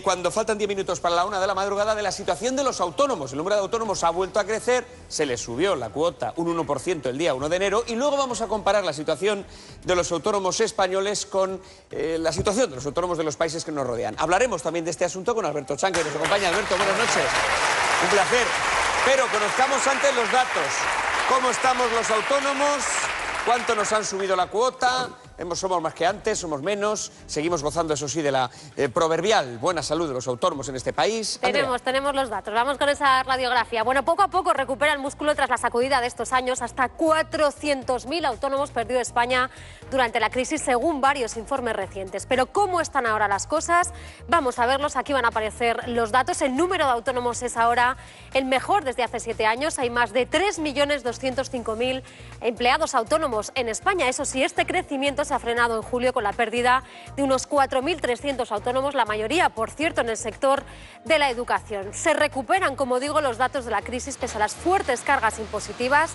cuando faltan 10 minutos para la 1 de la madrugada, de la situación de los autónomos. El número de autónomos ha vuelto a crecer, se les subió la cuota un 1% el día 1 de enero y luego vamos a comparar la situación de los autónomos españoles con la situación de los autónomos de los países que nos rodean. Hablaremos también de este asunto con Alberto Chan, que nos acompaña. Alberto, buenas noches. Un placer. Pero conozcamos antes los datos. ¿Cómo estamos los autónomos? ¿Cuánto nos han subido la cuota? Somos más que antes, somos menos. Seguimos gozando, eso sí, de la proverbial buena salud de los autónomos en este país. Tenemos los datos. Vamos con esa radiografía. Bueno, poco a poco recupera el músculo tras la sacudida de estos años. Hasta 400.000 autónomos perdió España durante la crisis, según varios informes recientes. Pero ¿cómo están ahora las cosas? Vamos a verlos. Aquí van a aparecer los datos. El número de autónomos es ahora el mejor desde hace 7 años. Hay más de 3.205.000 empleados autónomos en España. Eso sí, este crecimiento se ha frenado en julio con la pérdida de unos 4.300 autónomos, la mayoría, por cierto, en el sector de la educación. Se recuperan, como digo, los datos de la crisis pese a las fuertes cargas impositivas.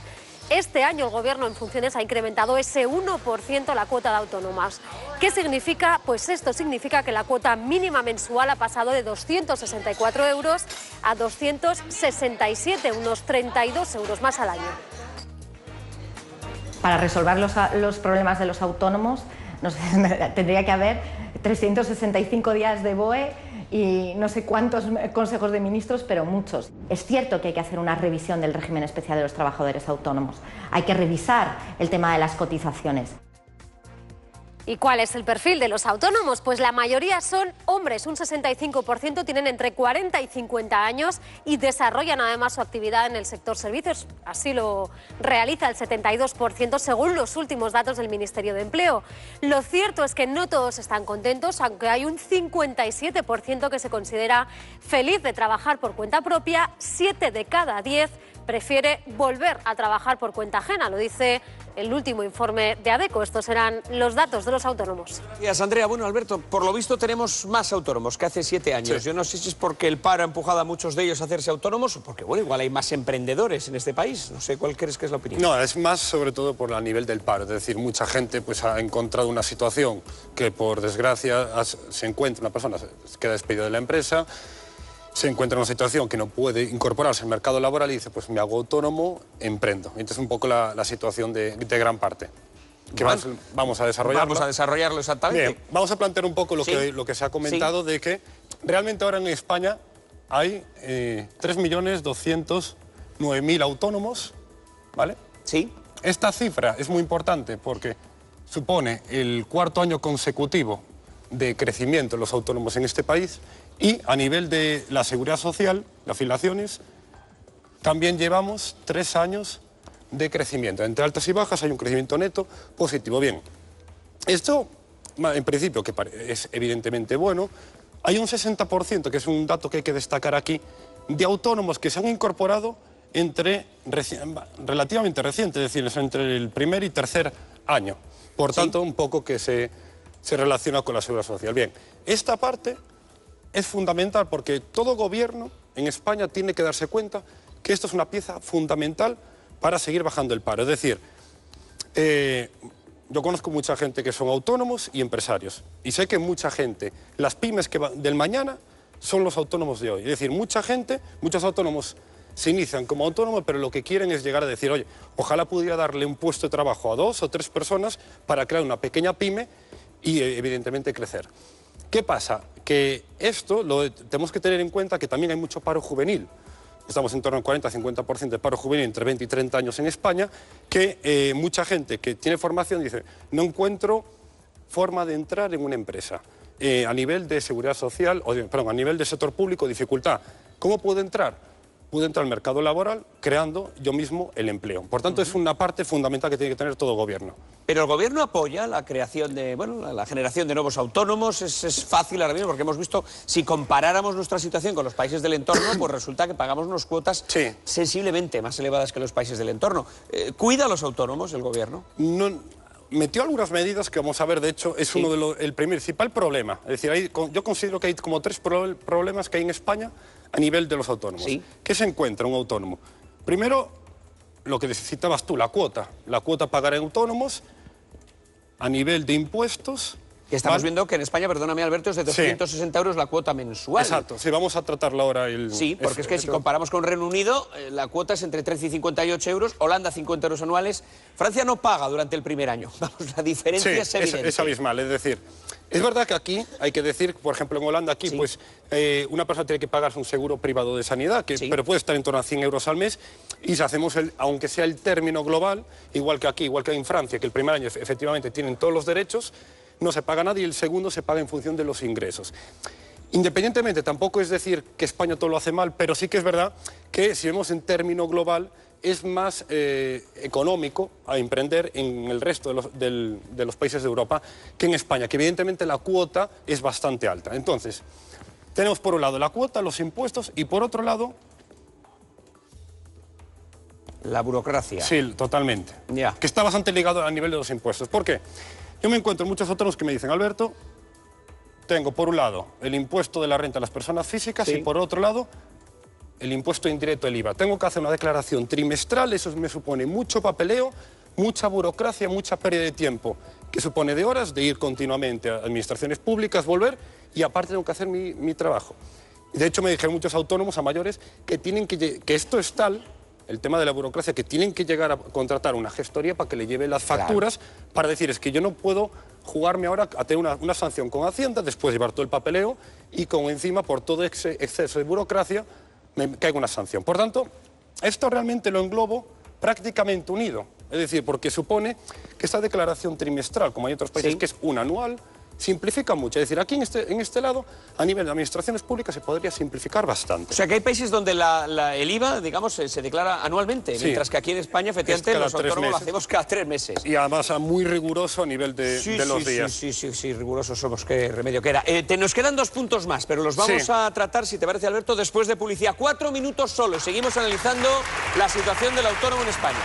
Este año el Gobierno en funciones ha incrementado ese 1% la cuota de autónomas. ¿Qué significa? Pues esto significa que la cuota mínima mensual ha pasado de 264 euros a 267, unos 32 euros más al año. Para resolver los problemas de los autónomos tendría que haber 365 días de BOE y no sé cuántos consejos de ministros, pero muchos. Es cierto que hay que hacer una revisión del régimen especial de los trabajadores autónomos. Hay que revisar el tema de las cotizaciones. ¿Y cuál es el perfil de los autónomos? Pues la mayoría son hombres, un 65% tienen entre 40 y 50 años y desarrollan además su actividad en el sector servicios. Así lo realiza el 72% según los últimos datos del Ministerio de Empleo. Lo cierto es que no todos están contentos, aunque hay un 57% que se considera feliz de trabajar por cuenta propia. 7 de cada 10 prefiere volver a trabajar por cuenta ajena, lo dice el último informe de ADECO. Estos serán los datos de los autónomos. Gracias, Andrea. Bueno, Alberto, por lo visto tenemos más autónomos que hace 7 años. Sí. Yo no sé si es porque el paro ha empujado a muchos de ellos a hacerse autónomos o porque, bueno, igual hay más emprendedores en este país. No sé, ¿cuál crees que es la opinión? No, es más sobre todo por el nivel del paro. Es decir, mucha gente pues, ha encontrado una situación que, por desgracia, se encuentra, una persona se queda despedida de la empresa, se encuentra en una situación que no puede incorporarse al mercado laboral y dice, pues me hago autónomo, emprendo. Entonces, un poco la situación de gran parte. Que vamos a desarrollarlo. Vamos a desarrollarlo exactamente. Bien, vamos a plantear un poco lo que se ha comentado de que realmente ahora en España hay 3.209.000 autónomos, ¿vale? Sí. Esta cifra es muy importante porque supone el 4º año consecutivo de crecimiento de los autónomos en este país y a nivel de la seguridad social, las afiliaciones, también llevamos 3 años de crecimiento. Entre altas y bajas hay un crecimiento neto positivo. Bien, esto en principio que es evidentemente bueno. Hay un 60%, que es un dato que hay que destacar aquí, de autónomos que se han incorporado relativamente reciente, es decir, entre el primer y tercer año. Por tanto, un poco que se relaciona con la seguridad social. Bien, esta parte es fundamental porque todo gobierno en España tiene que darse cuenta que esto es una pieza fundamental para seguir bajando el paro. Es decir, yo conozco mucha gente que son autónomos y empresarios y sé que mucha gente, las pymes del mañana son los autónomos de hoy. Es decir, muchos autónomos se inician como autónomos, pero lo que quieren es llegar a decir, oye, ojalá pudiera darle un puesto de trabajo a 2 o 3 personas para crear una pequeña pyme y evidentemente crecer. ¿Qué pasa? Que esto tenemos que tener en cuenta que también hay mucho paro juvenil. Estamos en torno al 40-50% de paro juvenil entre 20 y 30 años en España, que mucha gente que tiene formación dice, no encuentro forma de entrar en una empresa. A nivel de seguridad social, a nivel de sector público, dificultad. ¿Cómo puedo entrar? Puedo entrar al mercado laboral creando yo mismo el empleo. Por tanto, es una parte fundamental que tiene que tener todo gobierno. Pero el gobierno apoya la creación de, la generación de nuevos autónomos. Es fácil ahora mismo porque hemos visto, si comparáramos nuestra situación con los países del entorno, pues resulta que pagamos unas cuotas sensiblemente más elevadas que los países del entorno. ¿Cuida a los autónomos el gobierno? No, metió algunas medidas que vamos a ver, de hecho, es el principal problema. Es decir, yo considero que hay como 3 problemas que hay en España a nivel de los autónomos. ¿Qué se encuentra un autónomo? Primero, lo que necesitabas tú, la cuota. La cuota a pagar en autónomos a nivel de impuestos Que estamos viendo que en España, perdóname Alberto, es de 260 euros la cuota mensual. Exacto, sí, vamos a tratarlo ahora. Sí, porque es que si comparamos con Reino Unido, la cuota es entre 13 y 58 euros, Holanda 50 euros anuales, Francia no paga durante el primer año. Vamos, la diferencia es evidente. Es abismal, es decir, es verdad que aquí hay que decir, por ejemplo en Holanda aquí, pues una persona tiene que pagarse un seguro privado de sanidad, pero puede estar en torno a 100 euros al mes, y si hacemos, aunque sea el término global, igual que aquí, igual que en Francia, que el primer año efectivamente tienen todos los derechos, no se paga nada y el segundo se paga en función de los ingresos. Independientemente, tampoco es decir que España todo lo hace mal, pero sí que es verdad que si vemos en término global es más económico a emprender en el resto de los países de Europa que en España, que evidentemente la cuota es bastante alta. Entonces, tenemos por un lado la cuota, los impuestos y por otro lado... La burocracia. Sí, totalmente. Que está bastante ligado a nivel de los impuestos. ¿Por qué? Yo me encuentro muchos autónomos que me dicen, Alberto, tengo por un lado el impuesto de la renta a las personas físicas y por otro lado el impuesto indirecto, el IVA. Tengo que hacer una declaración trimestral, eso me supone mucho papeleo, mucha burocracia, mucha pérdida de tiempo, que supone de horas de ir continuamente a administraciones públicas, volver, y aparte tengo que hacer mi trabajo. De hecho me dijeron muchos autónomos a mayores que esto es tal, el tema de la burocracia, que tienen que llegar a contratar una gestoría para que le lleve las facturas, para decir, es que yo no puedo jugarme ahora a tener una sanción con Hacienda, después llevar todo el papeleo y con encima, por todo ese exceso de burocracia, me caiga una sanción. Por tanto, esto realmente lo englobo prácticamente unido. Es decir, porque supone que esta declaración trimestral, como hay otros países, que es una anual, simplifica mucho. Es decir, aquí en este lado, a nivel de administraciones públicas, se podría simplificar bastante. O sea, que hay países donde el IVA, digamos, se declara anualmente, mientras que aquí en España, efectivamente, los autónomos lo hacemos cada 3 meses. Y además muy riguroso a nivel de los días. Sí, rigurosos somos, qué remedio queda. Nos quedan 2 puntos más, pero los vamos a tratar, si te parece, Alberto, después de publicidad. 4 minutos solo y seguimos analizando la situación del autónomo en España.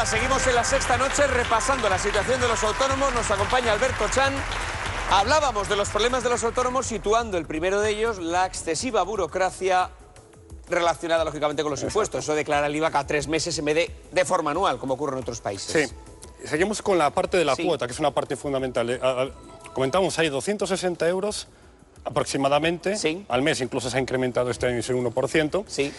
Seguimos en la sexta noche repasando la situación de los autónomos. Nos acompaña Alberto Chan. Hablábamos de los problemas de los autónomos, situando el primero de ellos, la excesiva burocracia relacionada, lógicamente, con los impuestos. Eso declara el IVA cada 3 meses en vez de forma anual, como ocurre en otros países. Sí. Seguimos con la parte de la cuota, que es una parte fundamental. Comentamos ahí 260 euros aproximadamente al mes. Incluso se ha incrementado este año en un 1%. Sí.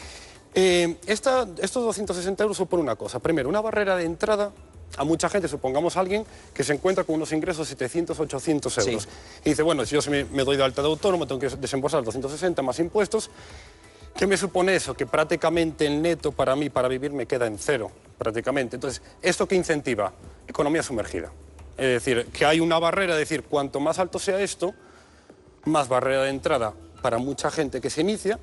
Estos 260 euros supone una cosa. Primero, una barrera de entrada a mucha gente, supongamos a alguien que se encuentra con unos ingresos de 700, 800 euros. Y dice, bueno, si yo me doy de alta de autónomo, tengo que desembolsar 260 más impuestos. ¿Qué me supone eso? Que prácticamente el neto para mí, para vivir, me queda en cero, prácticamente. Entonces, ¿esto qué incentiva? Economía sumergida. Es decir, que hay una barrera, es decir, cuanto más alto sea esto, más barrera de entrada para mucha gente que se inicia,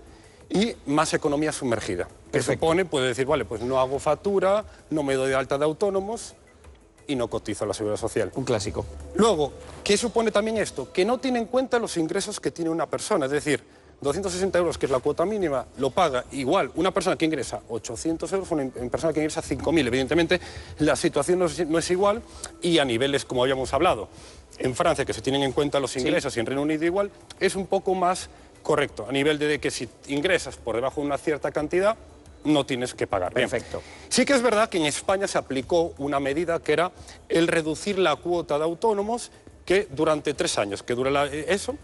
y más economía sumergida. Que supone, puede decir, vale, pues no hago factura, no me doy de alta de autónomos y no cotizo a la Seguridad Social. Un clásico. Luego, ¿qué supone también esto? Que no tiene en cuenta los ingresos que tiene una persona. Es decir, 260 euros, que es la cuota mínima, lo paga igual una persona que ingresa 800 euros, una persona que ingresa 5.000. Evidentemente, la situación no es igual y a niveles, como habíamos hablado, en Francia, que se tienen en cuenta los ingresos, y en Reino Unido igual, es un poco más correcto, a nivel de que si ingresas por debajo de una cierta cantidad, no tienes que pagar. Perfecto. Sí que es verdad que en España se aplicó una medida que era el reducir la cuota de autónomos que durante 3 años, que dura eso,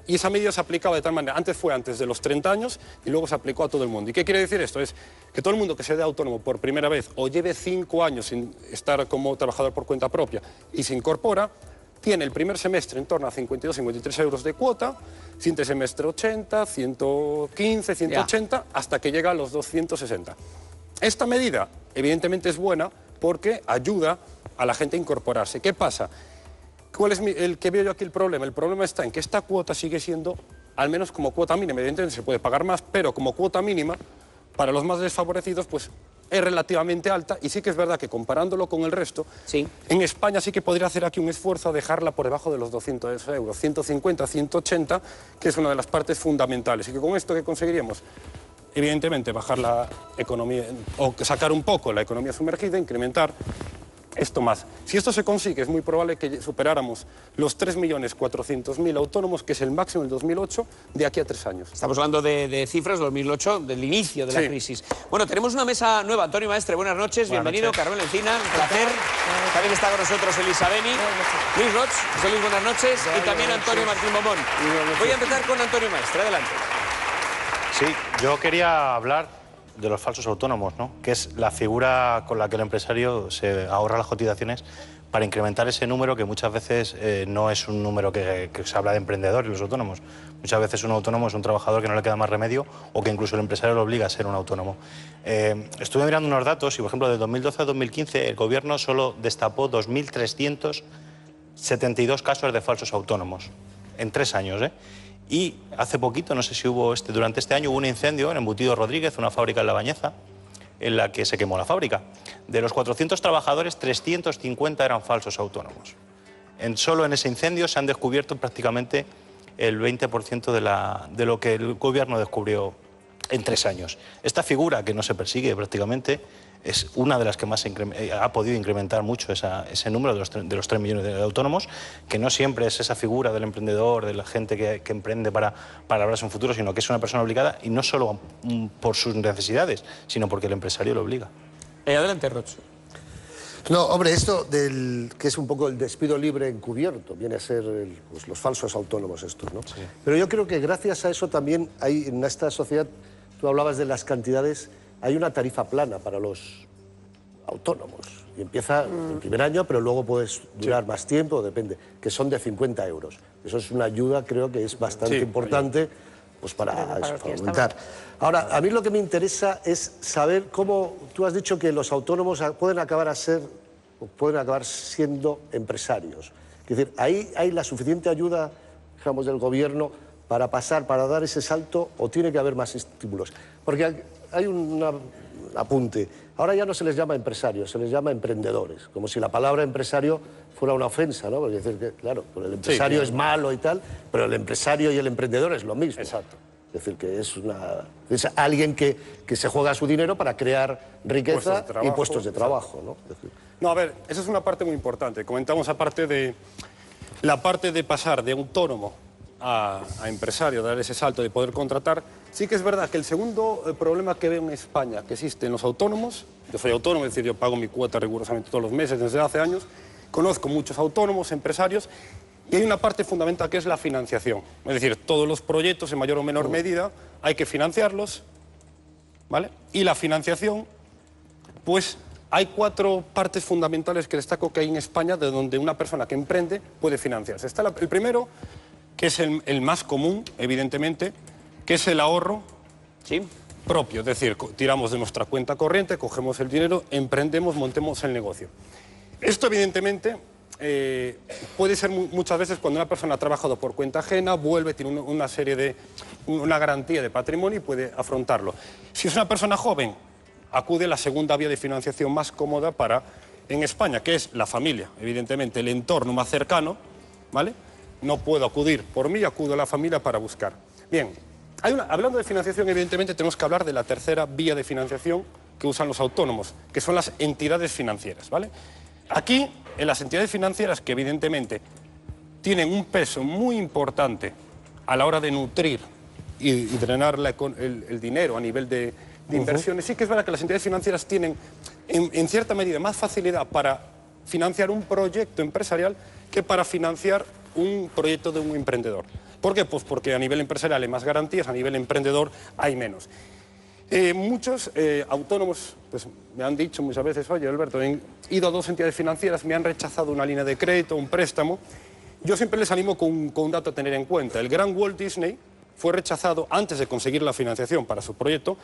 y esa medida se aplicaba de tal manera, antes de los 30 años y luego se aplicó a todo el mundo. ¿Y qué quiere decir esto? Es que todo el mundo que se dé autónomo por primera vez o lleve 5 años sin estar como trabajador por cuenta propia y se incorpora, tiene el primer semestre en torno a 52, 53 euros de cuota, siguiente semestre 80, 115, 180, hasta que llega a los 260. Esta medida, evidentemente, es buena porque ayuda a la gente a incorporarse. ¿Qué pasa? ¿Cuál es el que veo yo aquí el problema? El problema está en que esta cuota sigue siendo, al menos como cuota mínima, evidentemente se puede pagar más, pero como cuota mínima, para los más desfavorecidos, pues es relativamente alta, y sí que es verdad que comparándolo con el resto, en España sí que podría hacer aquí un esfuerzo a dejarla por debajo de los 200 euros, 150, 180, que es una de las partes fundamentales. Y que con esto, ¿qué conseguiríamos? Evidentemente, bajar la economía, o sacar un poco la economía sumergida, incrementar esto más. Si esto se consigue, es muy probable que superáramos los 3.400.000 autónomos, que es el máximo del 2008, de aquí a 3 años. Estamos hablando de cifras, 2008, del inicio de la crisis. Bueno, tenemos una mesa nueva. Antonio Maestre, buenas noches, bienvenido. Carmelo Encina, un placer. También está con nosotros Elisa Beni. Luis Roch, José Luis, buenas noches. Y también Antonio Martín Bombón. Voy a empezar con Antonio Maestre, adelante. Sí, yo quería hablar de los falsos autónomos, ¿no? Que es la figura con la que el empresario se ahorra las cotizaciones para incrementar ese número que muchas veces no es un número que se habla de emprendedores y los autónomos. Muchas veces un autónomo es un trabajador que no le queda más remedio o que incluso el empresario lo obliga a ser un autónomo. Estuve mirando unos datos y, por ejemplo, de 2012 a 2015 el gobierno solo destapó 2.372 casos de falsos autónomos en 3 años, ¿eh? Y hace poquito, no sé si hubo durante este año, hubo un incendio en Embutido Rodríguez, una fábrica en La Bañeza, en la que se quemó la fábrica. De los 400 trabajadores, 350 eran falsos autónomos. Solo en ese incendio se han descubierto prácticamente el 20% de lo que el gobierno descubrió en 3 años. Esta figura, que no se persigue prácticamente, es una de las que más ha podido incrementar mucho ese número de los 3 millones de autónomos, que no siempre es esa figura del emprendedor, de la gente que emprende para labrarse un futuro, sino que es una persona obligada, y no solo por sus necesidades, sino porque el empresario lo obliga. Adelante, Roch. No, hombre, esto que es un poco el despido libre encubierto, viene a ser pues, los falsos autónomos estos, ¿no? Sí. Pero yo creo que gracias a eso también hay en esta sociedad, tú hablabas de las cantidades, hay una tarifa plana para los autónomos. Y empieza el primer año, pero luego puedes durar más tiempo, depende, que son de 50 euros. Eso es una ayuda, creo que es bastante importante pues para aumentar. Ahora, a mí lo que me interesa es saber cómo, tú has dicho que los autónomos pueden acabar siendo empresarios. Es decir, ¿ahí hay la suficiente ayuda, digamos, del gobierno para dar ese salto, o tiene que haber más estímulos? Porque hay un apunte. Ahora ya no se les llama empresarios, se les llama emprendedores, como si la palabra empresario fuera una ofensa, ¿no? Porque decir que, claro, el empresario es malo y tal, pero el empresario y el emprendedor es lo mismo. Exacto. Es decir, que es alguien que se juega su dinero para crear riqueza y puestos de trabajo, ¿no? Es decir, no, a ver, esa es una parte muy importante. Comentamos aparte de la parte de pasar de autónomo a empresario, dar ese salto de poder contratar. Sí que es verdad que el segundo problema que veo en España que existe en los autónomos, yo soy autónomo, es decir, yo pago mi cuota rigurosamente todos los meses desde hace años, conozco muchos autónomos, empresarios, y hay una parte fundamental que es la financiación. Es decir, todos los proyectos en mayor o menor medida hay que financiarlos, ¿vale? Y la financiación, pues hay 4 partes fundamentales que destaco que hay en España de donde una persona que emprende puede financiarse. Está el primero, que es el más común, evidentemente, que es el ahorro propio. Es decir, tiramos de nuestra cuenta corriente, cogemos el dinero, emprendemos, montemos el negocio. Esto, evidentemente, puede ser muchas veces cuando una persona ha trabajado por cuenta ajena, vuelve, tiene una garantía de patrimonio y puede afrontarlo. Si es una persona joven, acude a la segunda vía de financiación más cómoda en España, que es la familia, evidentemente, el entorno más cercano, ¿vale? No puedo acudir por mí, acudo a la familia para buscar. Bien, hablando de financiación, evidentemente tenemos que hablar de la tercera vía de financiación que usan los autónomos, que son las entidades financieras, ¿vale? Aquí, en las entidades financieras, que evidentemente tienen un peso muy importante a la hora de nutrir y drenar el dinero a nivel de inversiones, sí que es verdad que las entidades financieras tienen, en cierta medida, más facilidad para financiar un proyecto empresarial que para financiar un proyecto de un emprendedor. ¿Por qué? Pues porque a nivel empresarial hay más garantías, a nivel emprendedor hay menos. Muchos autónomos pues, me han dicho muchas veces, oye, Alberto, he ido a 2 entidades financieras, me han rechazado una línea de crédito, un préstamo. Yo siempre les animo con un dato a tener en cuenta. El gran Walt Disney fue rechazado antes de conseguir la financiación para su proyecto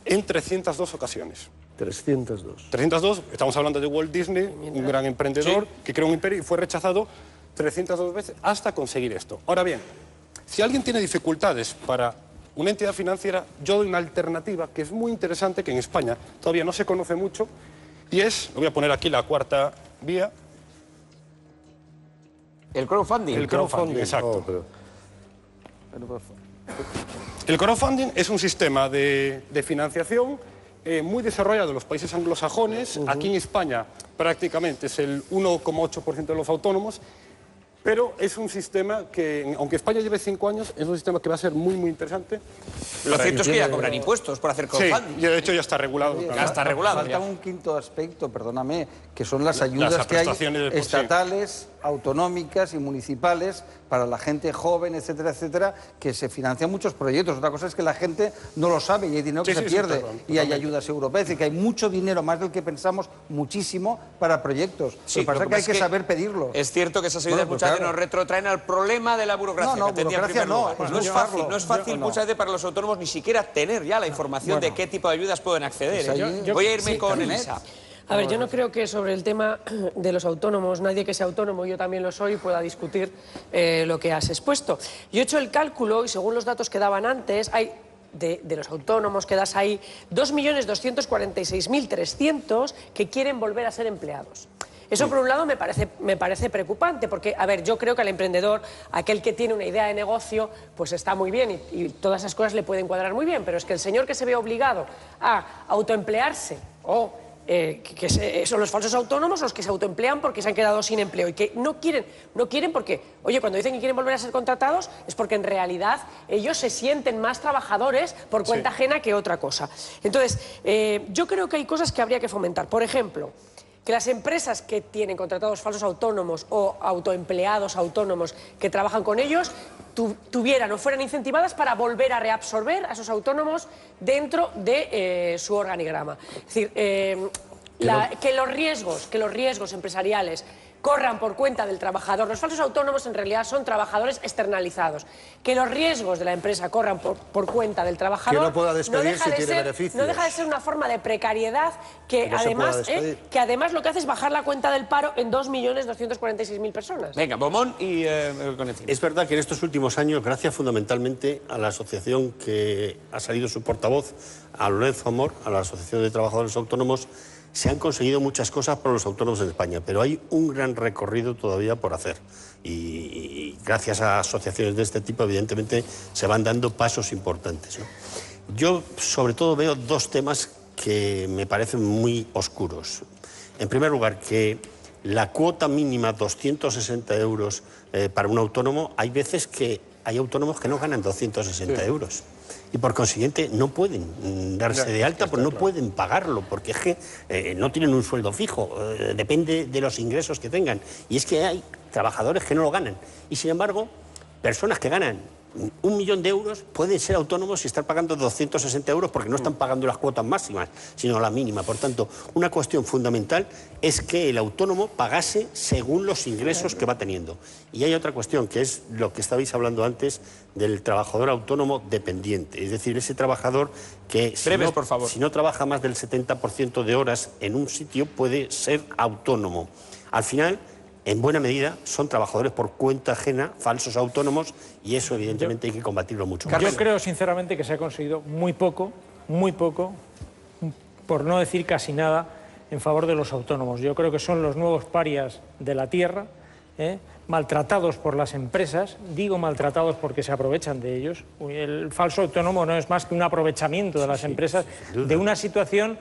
en 302 ocasiones. 302. 302, estamos hablando de Walt Disney, un gran emprendedor que creó un imperio y fue rechazado 302 veces hasta conseguir esto. Ahora bien, si alguien tiene dificultades para una entidad financiera, yo doy una alternativa que es muy interesante, que en España todavía no se conoce mucho, y es, lo voy a poner aquí la 4ª vía. El crowdfunding. El crowdfunding, exacto. El crowdfunding es un sistema de financiación muy desarrollado en los países anglosajones. Aquí en España prácticamente es el 1,8% de los autónomos. Pero es un sistema que, aunque España lleve 5 años, es un sistema que va a ser muy, muy interesante. Lo cierto es que ya cobran impuestos por hacer crowdfunding. Sí, de hecho ya está regulado. Ya está regulado. Falta un quinto aspecto, perdóname, que son las ayudas que hay estatales, autonómicas y municipales para la gente joven, etcétera, etcétera, que se financian muchos proyectos. Otra cosa es que la gente no lo sabe y hay dinero que se pierde. Y hay ayudas europeas, y que hay mucho dinero, más del que pensamos, muchísimo, para proyectos. Sí, lo que pasa es que hay que saber pedirlo. Es cierto que esas ayudas muchas veces nos retrotraen al problema de la burocracia. No, burocracia no. No es fácil muchas veces para los autónomos ni siquiera tener ya la información de qué tipo de ayudas pueden acceder. Voy a irme con Elisa. A ver, yo no creo que sobre el tema de los autónomos, nadie que sea autónomo, yo también lo soy, pueda discutir lo que has expuesto. Yo he hecho el cálculo y según los datos que daban antes, hay de los autónomos que das ahí 2.246.300 que quieren volver a ser empleados. Eso, por un lado, me parece preocupante, porque, a ver, yo creo que al emprendedor, aquel que tiene una idea de negocio, pues está muy bien y todas esas cosas le pueden cuadrar muy bien, pero es que el señor que se ve obligado a autoemplearse o son los falsos autónomos los que se autoemplean porque se han quedado sin empleo y que no quieren porque, oye, cuando dicen que quieren volver a ser contratados es porque en realidad ellos se sienten más trabajadores por cuenta ajena que otra cosa. Entonces, yo creo que hay cosas que habría que fomentar. Por ejemplo, que las empresas que tienen contratados falsos autónomos o autoempleados autónomos que trabajan con ellos tuvieran o fueran incentivadas para volver a reabsorber a esos autónomos dentro de su organigrama. Es decir, que los riesgos empresariales corran por cuenta del trabajador. Los falsos autónomos en realidad son trabajadores externalizados. Que los riesgos de la empresa corran por cuenta del trabajador. Que no pueda despedir si tiene beneficios. No deja de ser una forma de precariedad que además lo que hace es bajar la cuenta del paro en 2.246.000 personas. Venga, Bomón y con el Es verdad que en estos últimos años, gracias fundamentalmente a la asociación que ha salido su portavoz, a Lorenzo Amor, a la Asociación de Trabajadores Autónomos, se han conseguido muchas cosas para los autónomos en España, pero hay un gran recorrido todavía por hacer. Y gracias a asociaciones de este tipo, evidentemente, se van dando pasos importantes, ¿no? Yo, sobre todo, veo dos temas que me parecen muy oscuros. En primer lugar, que la cuota mínima, 260 euros para un autónomo, hay veces que hay autónomos que no ganan 260 euros. Y por consiguiente no pueden darse de alta, porque no pueden pagarlo, porque es que no tienen un sueldo fijo, depende de los ingresos que tengan. Y es que hay trabajadores que no lo ganan. Y sin embargo, personas que ganan 1 millón de euros pueden ser autónomos y estar pagando 260 euros porque no están pagando las cuotas máximas, sino la mínima. Por tanto, una cuestión fundamental es que el autónomo pagase según los ingresos que va teniendo. Y hay otra cuestión, que es lo que estabais hablando antes del trabajador autónomo dependiente. Es decir, ese trabajador que si no trabaja más del 70% de horas en un sitio puede ser autónomo. Al final, en buena medida, son trabajadores por cuenta ajena, falsos autónomos, y eso evidentemente hay que combatirlo mucho más. Yo creo sinceramente que se ha conseguido muy poco, por no decir casi nada, en favor de los autónomos. Yo creo que son los nuevos parias de la tierra, maltratados por las empresas, digo maltratados porque se aprovechan de ellos. El falso autónomo no es más que un aprovechamiento de las empresas de una situación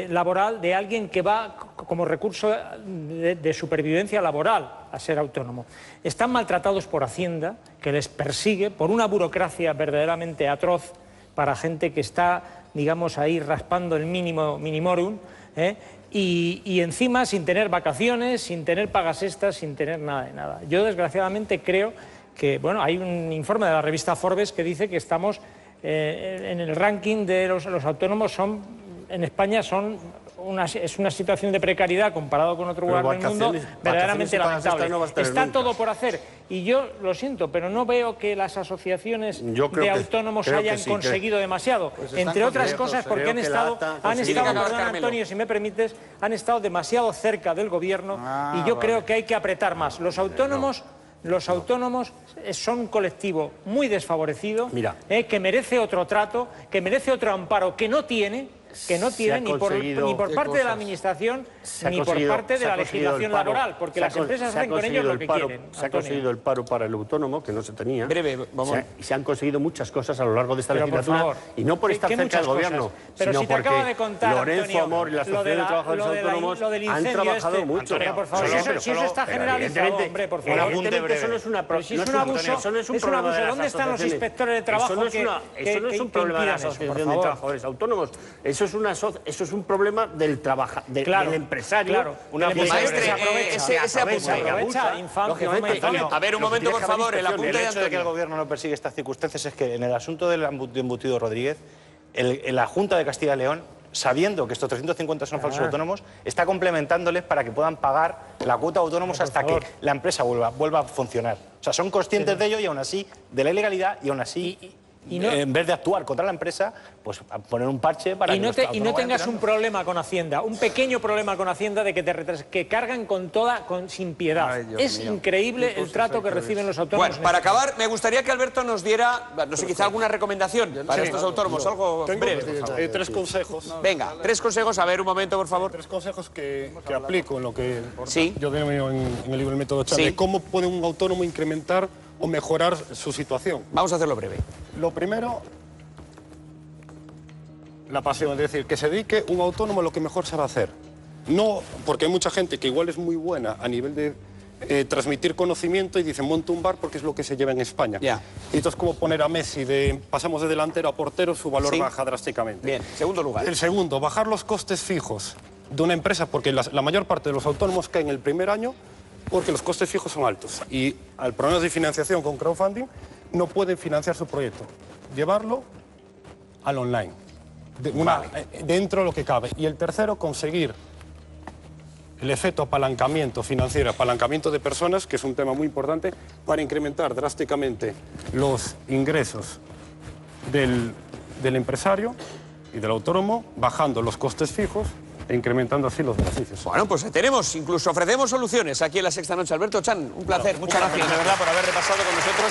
laboral de alguien que va como recurso de supervivencia laboral a ser autónomo. Están maltratados por Hacienda, que les persigue por una burocracia verdaderamente atroz para gente que está, digamos, ahí raspando el mínimo minimorum, y encima sin tener vacaciones, sin tener pagas extras, sin tener nada de nada. Yo desgraciadamente creo que, bueno, hay un informe de la revista Forbes que dice que estamos en el ranking de los autónomos, en España es una situación de precariedad comparado con otro lugar del mundo verdaderamente lamentable. Está todo por hacer y yo lo siento, pero no veo que las asociaciones de autónomos hayan conseguido demasiado, entre otras cosas porque han estado, perdón, Antonio, si me permites, han estado demasiado cerca del gobierno y yo creo que hay que apretar más. Los autónomos son un colectivo muy desfavorecido, que merece otro trato, que merece otro amparo que no tiene, que no tiene ni por parte de la Administración ni por parte de la legislación laboral, porque las empresas hacen con ellos lo que quieren. Se ha conseguido el paro para el autónomo, que no se tenía. Breve, vamos. Y se han conseguido muchas cosas a lo largo de esta legislatura, y no por estar cerca del gobierno, sino porque Lorenzo Amor y la Asociación de Trabajadores Autónomos han trabajado mucho. Antonio, por favor, si eso está generalizado, hombre, por favor. Evidentemente eso no es una si es un abuso, ¿dónde están los inspectores de trabajo eso no es un problema de la Asociación de Trabajadores Autónomos, eso es un problema del empresario. A ver, un momento, por favor, el apunte de hecho de que el gobierno no persigue estas circunstancias es que en el asunto del embutido Rodríguez, la Junta de Castilla y León, sabiendo que estos 350 son falsos autónomos, está complementándoles para que puedan pagar la cuota de autónomos hasta que la empresa vuelva a funcionar. O sea, son conscientes de ello y aún así, de la ilegalidad, y aún así, en vez de actuar contra la empresa, pues a poner un parche para y no tengas un problema con Hacienda, un pequeño problema con Hacienda de que cargan sin piedad. Ay, es increíble el trato que reciben los autónomos. Bueno, para acabar, me gustaría que Alberto nos diera, no sé, quizá alguna recomendación para estos autónomos, algo breve. 3 consejos. Venga, 3 consejos, a ver, un momento, por favor. 3 consejos que aplico en lo que yo veo en el libro El Método Chan, de cómo puede un autónomo incrementar o mejorar su situación. Vamos a hacerlo breve. Lo primero, la pasión, es decir, que se dedique un autónomo a lo que mejor sabe hacer. No, porque hay mucha gente que igual es muy buena a nivel de transmitir conocimiento y dicen monta un bar porque es lo que se lleva en España. Y entonces, como poner a Messi pasamos de delantero a portero, su valor baja drásticamente. Bien, segundo lugar. El segundo, bajar los costes fijos de una empresa, porque la mayor parte de los autónomos caen el primer año porque los costes fijos son altos y al problemas de financiación con crowdfunding no pueden financiar su proyecto. Llevarlo al online, dentro de lo que cabe. Y el tercero, conseguir el efecto apalancamiento financiero, apalancamiento de personas, que es un tema muy importante, para incrementar drásticamente los ingresos del empresario y del autónomo, bajando los costes fijos e incrementando así los beneficios. Bueno, pues incluso ofrecemos soluciones aquí en La Sexta Noche. Alberto Chan, un placer, muchas gracias de verdad por haber repasado con nosotros